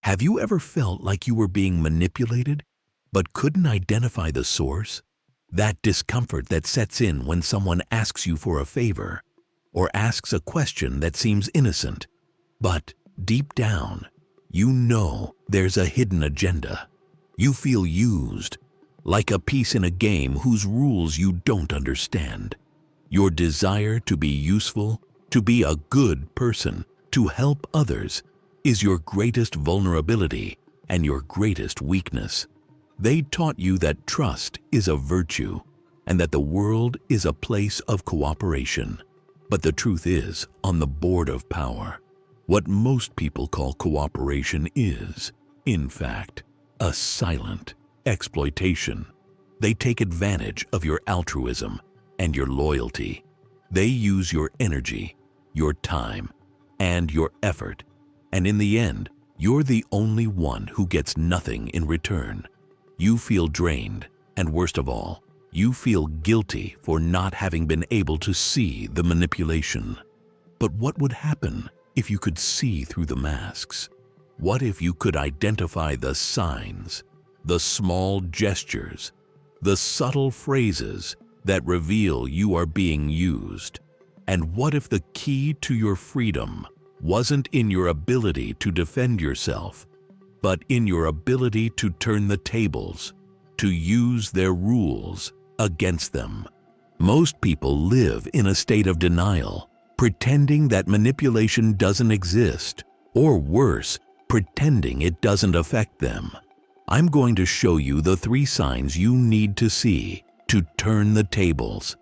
Have you ever felt like you were being manipulated, but couldn't identify the source? That discomfort that sets in when someone asks you for a favor or asks a question that seems innocent, but deep down, you know there's a hidden agenda. You feel used, like a piece in a game whose rules you don't understand. Your desire to be useful, to be a good person, to help others, is your greatest vulnerability and your greatest weakness. They taught you that trust is a virtue and that the world is a place of cooperation. But the truth is, on the board of power, what most people call cooperation is, in fact, a silent exploitation. They take advantage of your altruism and your loyalty. They use your energy, your time, and your effort. And in the end, you're the only one who gets nothing in return. You feel drained, and worst of all, you feel guilty for not having been able to see the manipulation. But what would happen if you could see through the masks? What if you could identify the signs, the small gestures, the subtle phrases that reveal you are being used? And what if the key to your freedom wasn't in your ability to defend yourself, but in your ability to turn the tables, to use their rules against them? Most people live in a state of denial, pretending that manipulation doesn't exist, or worse, pretending it doesn't affect them. I'm going to show you the 3 signs you need to see to turn the tables.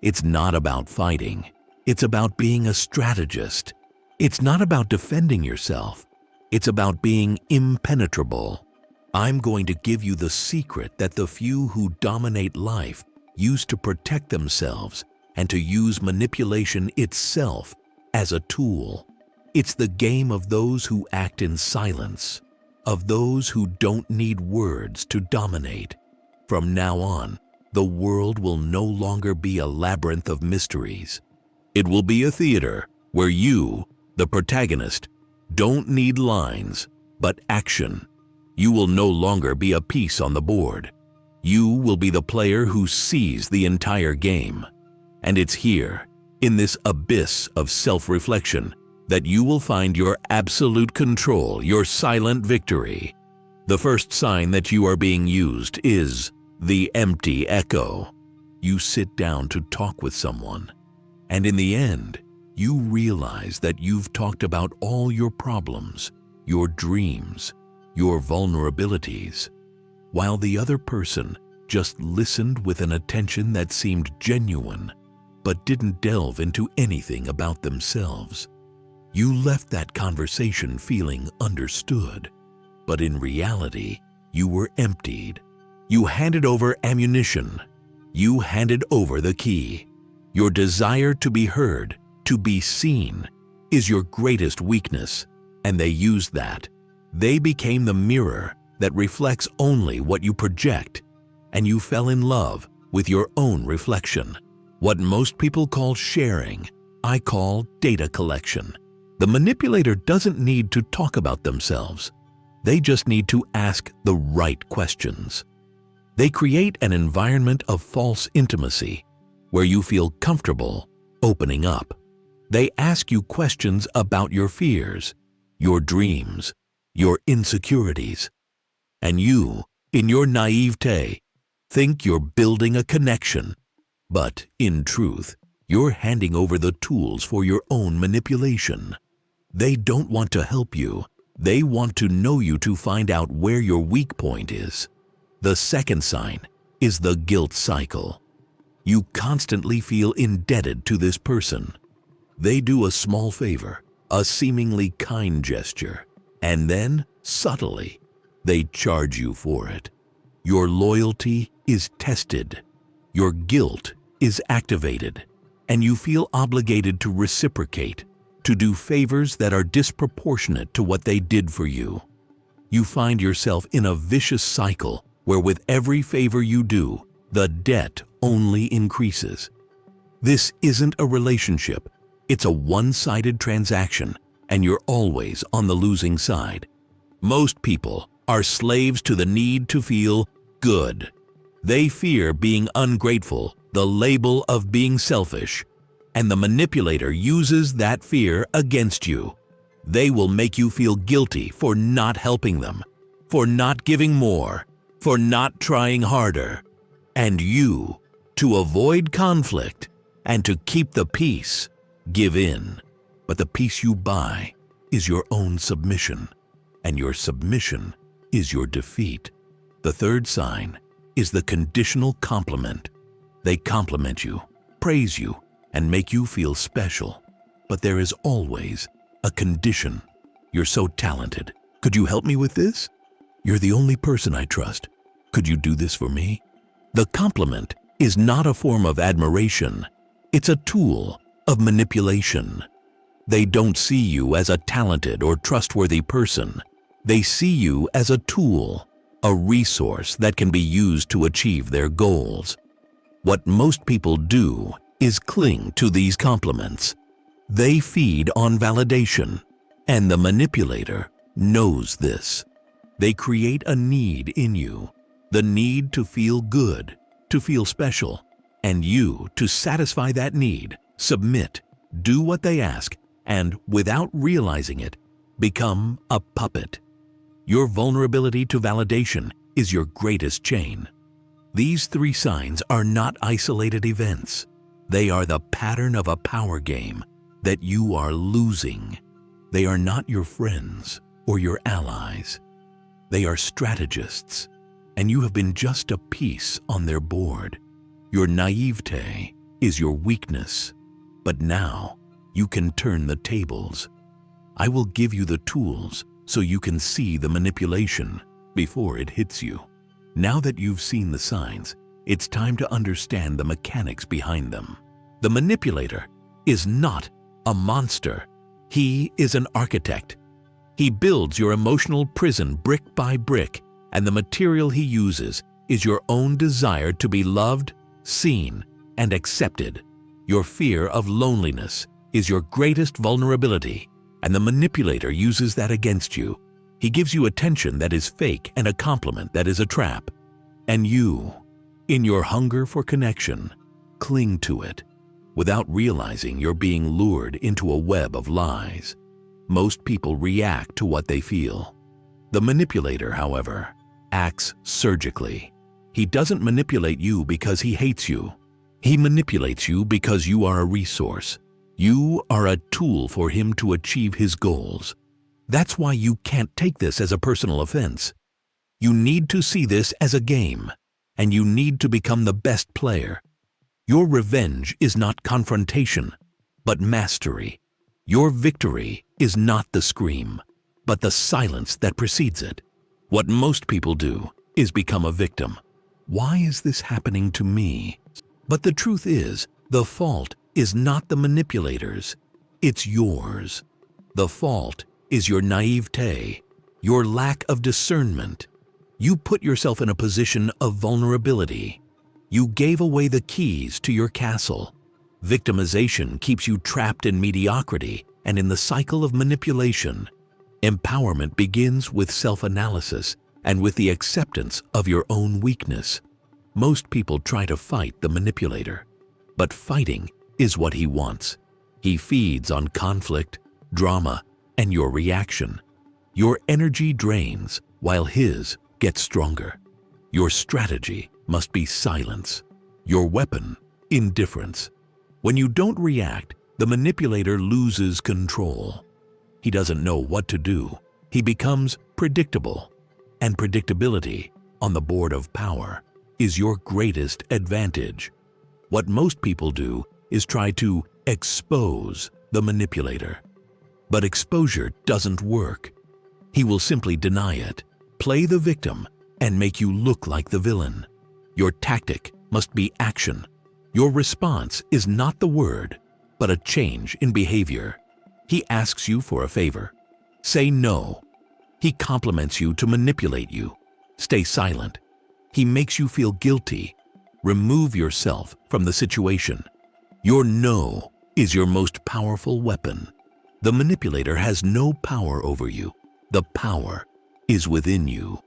It's not about fighting. It's about being a strategist. It's not about defending yourself. It's about being impenetrable. I'm going to give you the secret that the few who dominate life use to protect themselves and to use manipulation itself as a tool. It's the game of those who act in silence, of those who don't need words to dominate. From now on, the world will no longer be a labyrinth of mysteries. It will be a theater where you, the protagonist, don't need lines, but action. You will no longer be a piece on the board. You will be the player who sees the entire game. And it's here, in this abyss of self-reflection, that you will find your absolute control, your silent victory. The first sign that you are being used is the empty echo. You sit down to talk with someone, and in the end, you realize that you've talked about all your problems, your dreams, your vulnerabilities, while the other person just listened with an attention that seemed genuine, but didn't delve into anything about themselves. You left that conversation feeling understood, but in reality, you were emptied. You handed over ammunition. You handed over the key. Your desire to be heard, to be seen, is your greatest weakness, and they used that. They became the mirror that reflects only what you project, and you fell in love with your own reflection. What most people call sharing, I call data collection. The manipulator doesn't need to talk about themselves. They just need to ask the right questions. They create an environment of false intimacy where you feel comfortable opening up. They ask you questions about your fears, your dreams, your insecurities. And you, in your naivete, think you're building a connection. But in truth, you're handing over the tools for your own manipulation. They don't want to help you. They want to know you to find out where your weak point is. The second sign is the guilt cycle. You constantly feel indebted to this person. They do a small favor, a seemingly kind gesture, and then, subtly, they charge you for it. Your loyalty is tested. Your guilt is activated, and you feel obligated to reciprocate, to do favors that are disproportionate to what they did for you. You find yourself in a vicious cycle where with every favor you do, the debt only increases. This isn't a relationship. It's a one-sided transaction, and you're always on the losing side. Most people are slaves to the need to feel good. They fear being ungrateful, the label of being selfish, and the manipulator uses that fear against you. They will make you feel guilty for not helping them, for not giving more, for not trying harder. And you, to avoid conflict and to keep the peace, give in. But the peace you buy is your own submission, and your submission is your defeat. The third sign is the conditional compliment. They compliment you, praise you, and make you feel special. But there is always a condition. You're so talented. Could you help me with this? You're the only person I trust. Could you do this for me? The compliment is not a form of admiration. It's a tool of manipulation. They don't see you as a talented or trustworthy person. They see you as a tool, a resource that can be used to achieve their goals. What most people do is cling to these compliments. They feed on validation, and the manipulator knows this. They create a need in you, the need to feel good, to feel special, and you, to satisfy that need, submit, do what they ask, and without realizing it, become a puppet. Your vulnerability to validation is your greatest chain. These three signs are not isolated events. They are the pattern of a power game that you are losing. They are not your friends or your allies. They are strategists, and you have been just a piece on their board. Your naivete is your weakness, but now you can turn the tables. I will give you the tools so you can see the manipulation before it hits you. Now that you've seen the signs, it's time to understand the mechanics behind them. The manipulator is not a monster. He is an architect. He builds your emotional prison brick by brick, and the material he uses is your own desire to be loved, seen, and accepted. Your fear of loneliness is your greatest vulnerability, and the manipulator uses that against you. He gives you attention that is fake and a compliment that is a trap. And you, in your hunger for connection, cling to it without realizing you're being lured into a web of lies. Most people react to what they feel. The manipulator, however, acts surgically. He doesn't manipulate you because he hates you. He manipulates you because you are a resource. You are a tool for him to achieve his goals. That's why you can't take this as a personal offense. You need to see this as a game, and you need to become the best player. Your revenge is not confrontation, but mastery. Your victory is not the scream, but the silence that precedes it. What most people do is become a victim. Why is this happening to me? But the truth is, the fault is not the manipulator's, it's yours. The fault is your naivete, your lack of discernment. You put yourself in a position of vulnerability. You gave away the keys to your castle. Victimization keeps you trapped in mediocrity and in the cycle of manipulation. Empowerment begins with self-analysis and with the acceptance of your own weakness. Most people try to fight the manipulator, but fighting is what he wants. He feeds on conflict, drama, and your reaction. Your energy drains while his gets stronger. Your strategy must be silence. Your weapon, indifference. When you don't react, the manipulator loses control. He doesn't know what to do. He becomes predictable. And predictability on the board of power is your greatest advantage. What most people do is try to expose the manipulator. But exposure doesn't work. He will simply deny it, play the victim, and make you look like the villain. Your tactic must be action. Your response is not the word, but a change in behavior. He asks you for a favor. Say no. He compliments you to manipulate you. Stay silent. He makes you feel guilty. Remove yourself from the situation. Your no is your most powerful weapon. The manipulator has no power over you. The power is within you.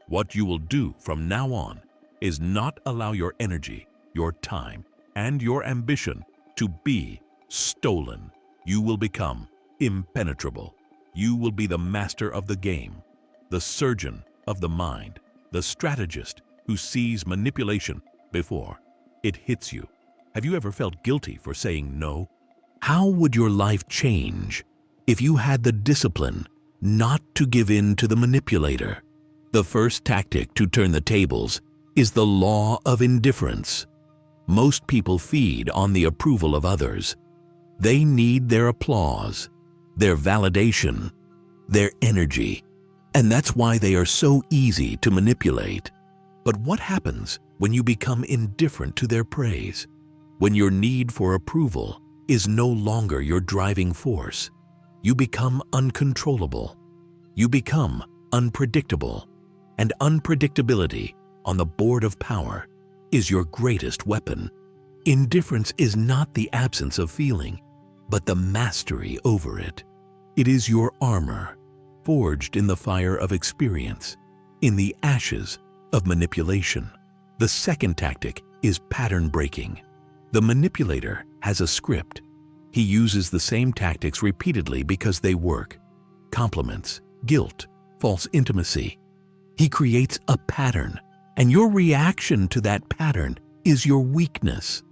What you will do from now on is not allow your energy, your time, and your ambition to be stolen. You will become impenetrable. You will be the master of the game, the surgeon of the mind, the strategist who sees manipulation before it hits you. Have you ever felt guilty for saying no? How would your life change if you had the discipline not to give in to the manipulator? The first tactic to turn the tables is the law of indifference. Most people feed on the approval of others. They need their applause, their validation, their energy, and that's why they are so easy to manipulate. But what happens when you become indifferent to their praise? When your need for approval is no longer your driving force, you become uncontrollable. You become unpredictable, and unpredictability on the board of power is your greatest weapon. Indifference is not the absence of feeling, but the mastery over it. It is your armor, forged in the fire of experience, in the ashes of manipulation. The second tactic is pattern breaking. The manipulator has a script. He uses the same tactics repeatedly because they work. Compliments, guilt, false intimacy. He creates a pattern, and your reaction to that pattern is your weakness.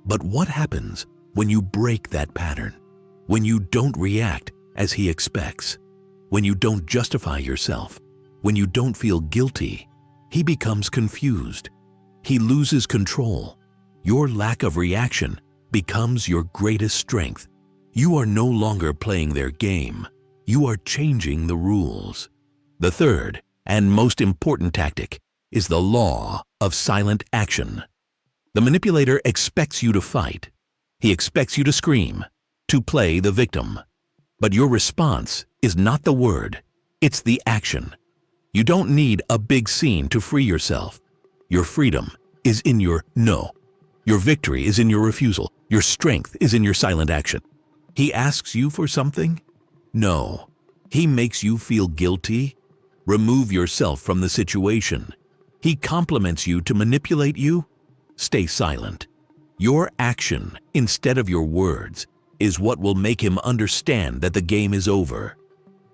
But what happens when you break that pattern? When you don't react as he expects? When you don't justify yourself? When you don't feel guilty? He becomes confused. He loses control. Your lack of reaction becomes your greatest strength. You are no longer playing their game. You are changing the rules. The third and most important tactic is the law of silent action. The manipulator expects you to fight. He expects you to scream, to play the victim. But your response is not the word, it's the action. You don't need a big scene to free yourself. Your freedom is in your no. Your victory is in your refusal. Your strength is in your silent action. He asks you for something? No. He makes you feel guilty? Remove yourself from the situation. He compliments you to manipulate you? Stay silent. Your action, instead of your words, is what will make him understand that the game is over.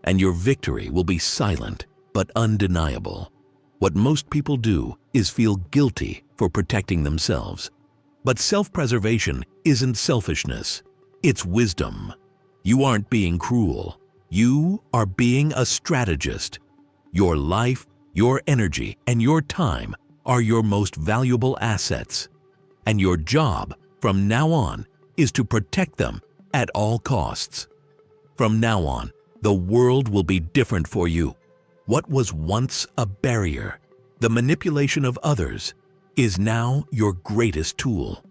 And your victory will be silent but undeniable. What most people do is feel guilty for protecting themselves. But self-preservation isn't selfishness, it's wisdom. You aren't being cruel. You are being a strategist. Your life, your energy, and your time are your most valuable assets. And your job from now on is to protect them at all costs. From now on, the world will be different for you. What was once a barrier, the manipulation of others, is now your greatest tool.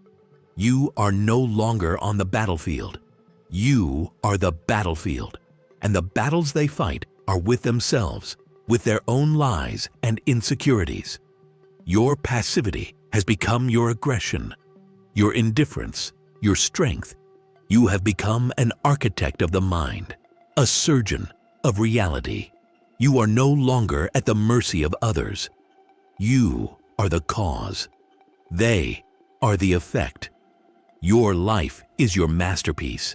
You are no longer on the battlefield. You are the battlefield, and the battles they fight are with themselves, with their own lies and insecurities. Your passivity has become your aggression, your indifference, your strength. You have become an architect of the mind, a surgeon of reality. You are no longer at the mercy of others. You are the cause. They are the effect. Your life is your masterpiece,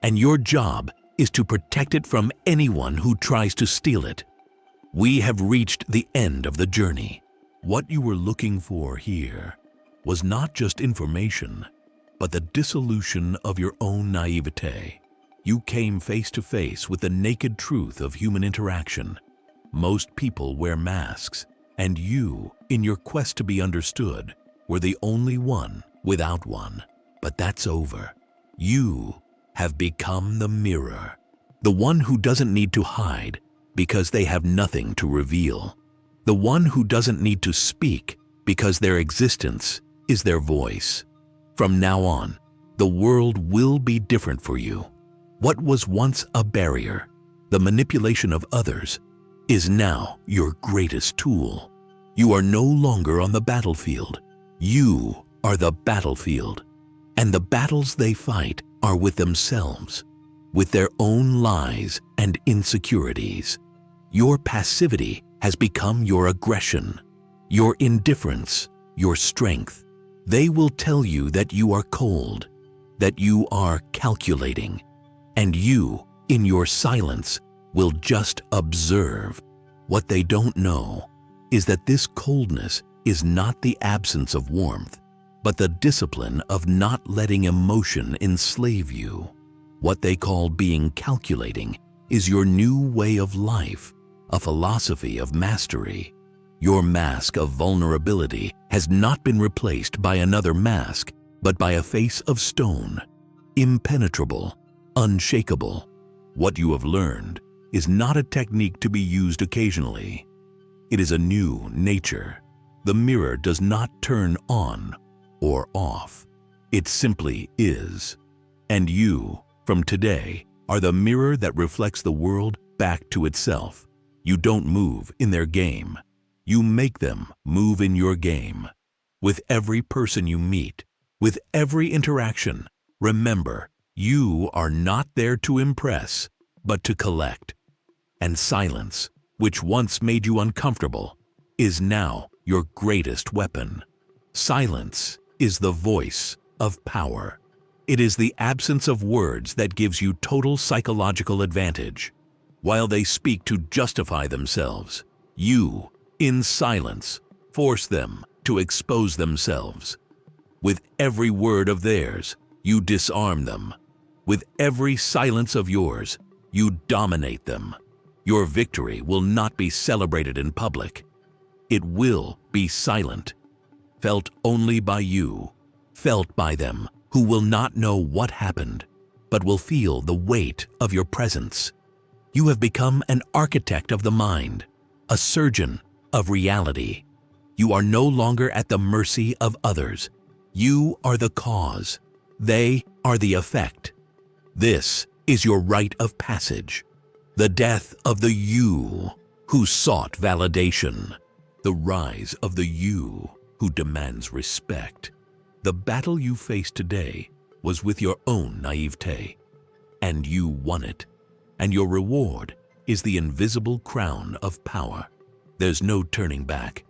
and your job is to protect it from anyone who tries to steal it. We have reached the end of the journey. What you were looking for here was not just information, but the dissolution of your own naivete. You came face to face with the naked truth of human interaction. Most people wear masks, and you, in your quest to be understood, were the only one without one. But that's over. You have become the mirror, the one who doesn't need to hide because they have nothing to reveal, the one who doesn't need to speak because their existence is their voice. From now on, the world will be different for you. What was once a barrier, the manipulation of others, is now your greatest tool. You are no longer on the battlefield. You are the battlefield. And the battles they fight are with themselves, with their own lies and insecurities. Your passivity has become your aggression, your indifference, your strength. They will tell you that you are cold, that you are calculating, and you, in your silence, will just observe. What they don't know is that this coldness is not the absence of warmth, but the discipline of not letting emotion enslave you. What they call being calculating is your new way of life, a philosophy of mastery. Your mask of vulnerability has not been replaced by another mask, but by a face of stone, impenetrable, unshakable. What you have learned is not a technique to be used occasionally. It is a new nature. The mirror does not turn on or off. It simply is. And you, from today, are the mirror that reflects the world back to itself. You don't move in their game. You make them move in your game. With every person you meet, with every interaction, remember, you are not there to impress, but to collect. And silence, which once made you uncomfortable, is now your greatest weapon. Silence is the voice of power. It is the absence of words that gives you total psychological advantage. While they speak to justify themselves, you, in silence, force them to expose themselves. With every word of theirs, you disarm them. With every silence of yours, you dominate them. Your victory will not be celebrated in public. It will be silent, felt only by you, felt by them who will not know what happened, but will feel the weight of your presence. You have become an architect of the mind, a surgeon of reality. You are no longer at the mercy of others. You are the cause. They are the effect. This is your rite of passage. The death of the you who sought validation. The rise of the you who demands respect. The battle you face today was with your own naivete, and you won it. And your reward is the invisible crown of power. There's no turning back.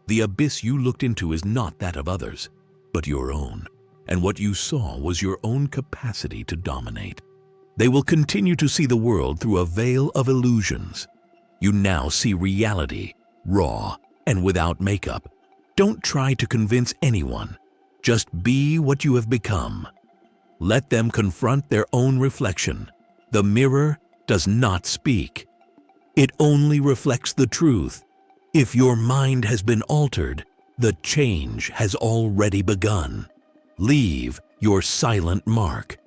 The abyss you looked into is not that of others, but your own. And what you saw was your own capacity to dominate. They will continue to see the world through a veil of illusions. You now see reality, raw and without makeup. Don't try to convince anyone. Just be what you have become. Let them confront their own reflection. The mirror does not speak. It only reflects the truth. If your mind has been altered, the change has already begun. Leave your silent mark.